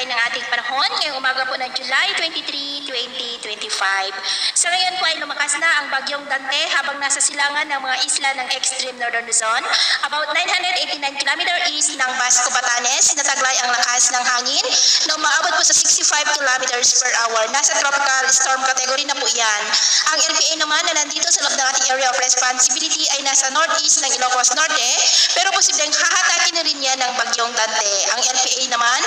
ng ating panahon ngayong umaga po ng July 23, 2025. Sa ngayon po ay lumakas na ang bagyong Dante habang nasa silangan ng mga isla ng extreme northern Luzon. About 989 km east ng Basco, Batanes, nataglay ang lakas ng hangin na umaabot po sa 65 km per hour. Nasa tropical storm category na po yan. Ang LPA naman na nandito sa loob ng ating area of responsibility ay nasa northeast ng Ilocos Norte, pero posibleng hahatakin na rin yan ng bagyong Dante. Ang LPA naman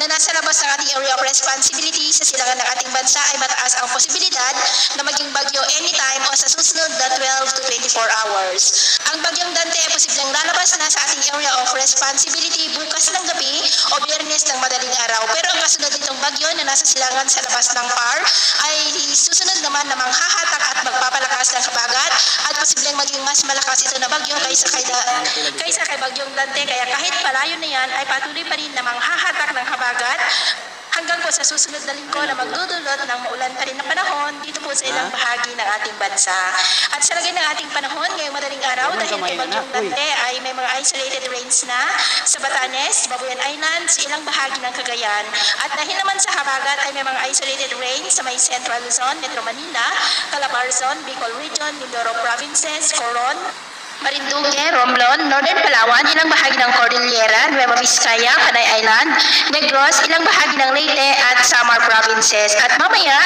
na nasa labas ng ating area of responsibility sa silangan ng ating bansa ay mataas ang posibilidad na maging bagyo anytime o sa susunod na 12 to 24 hours. Ang bagyong Dante ay posibleng lalabas na sa ating area of responsibility bukas ng gabi o Biyernes ng madaling araw. Pero ang kasunod nitong bagyo na nasa silangan sa labas ng PAR ay susunod naman na manghahatak at magpapalakas ng habagat at posibleng maging mas malakas ito na bagyo kaysa kay bagyong Dante. Kaya kahit palayo na yan ay patuloy pa rin na manghahatak ng habagat hanggang po sa susunod na linggo na magdudulot ng maulan pa rin na panahon dito po sa ilang bahagi ng ating bansa. At sa lagay ng ating panahon ngayong madaling araw dahil kay bagyong Dante ay may mga isolated rains na sa Batanes, Babuyan Islands, ilang bahagi ng Cagayan. At dahil naman sa habagat ay may mga isolated rains sa may Central Luzon, Metro Manila, Calabarzon, Bicol Region, Mindoro Provinces, Coron, Marinduque, Romblon, Northern Palawan, ilang bahagi ng Cordillera, Nueva Vizcaya, Panay Island, Negros, ilang bahagi ng Leyte at Samar Provinces. At mamaya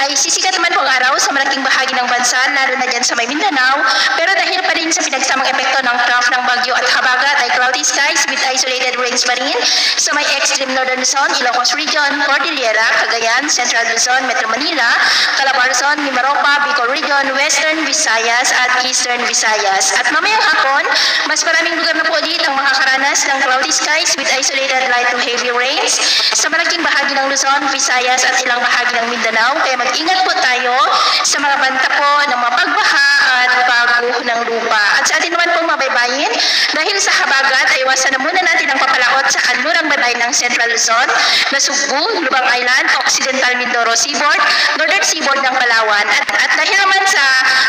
ay sisikat naman po ang araw sa malaking bahagi ng bansa, lalo na dyan sa may Mindanao. Pero dahil pa rin sa pinagsamang epekto ng trough ng bagyo at habagat ay cloudy skies with isolated rains pa rin sa may extreme northern Luzon, Ilocos Region, Cordillera, Cagayan, Central Luzon, Metro Manila, Calabarzon, Mimaropa, Bicol Region, Western Visayas at Eastern Visayas. At mamayang hapon, mas maraming lugar na po ulit ang makakaranas ng cloudy skies with isolated light to heavy rains sa malaking bahagi ng Luzon, Visayas at ilang bahagi ng Mindanao. Kaya mag-ingat po tayo sa mga banta po ng mga pagbaha at pagguho ng lupa. At sa atin naman pong mabaybayin, dahil sa habagat ay iwasan na muna natin ang papalaot sa kanlurang baybay ng Central Luzon, Nasugbu, Lubang Island, Occidental Mindoro Seaboard, Northern Seaboard ng Palawan. At dahil naman sa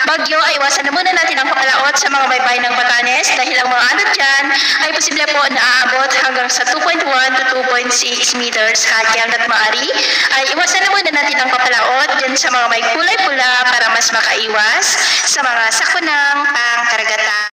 bagyo ay iwasan na muna natin ang papalaot sa mga baybay ng Batanes dahil ang mga ano dyan ay posible po na aabot hanggang sa 2.1 to 2.6 meters high. Hanggat maaari ay iwasan na muna natin ang papalaot dyan sa mga may kulay pula para mas makaiwas sa mga sakunang pangkaragatan.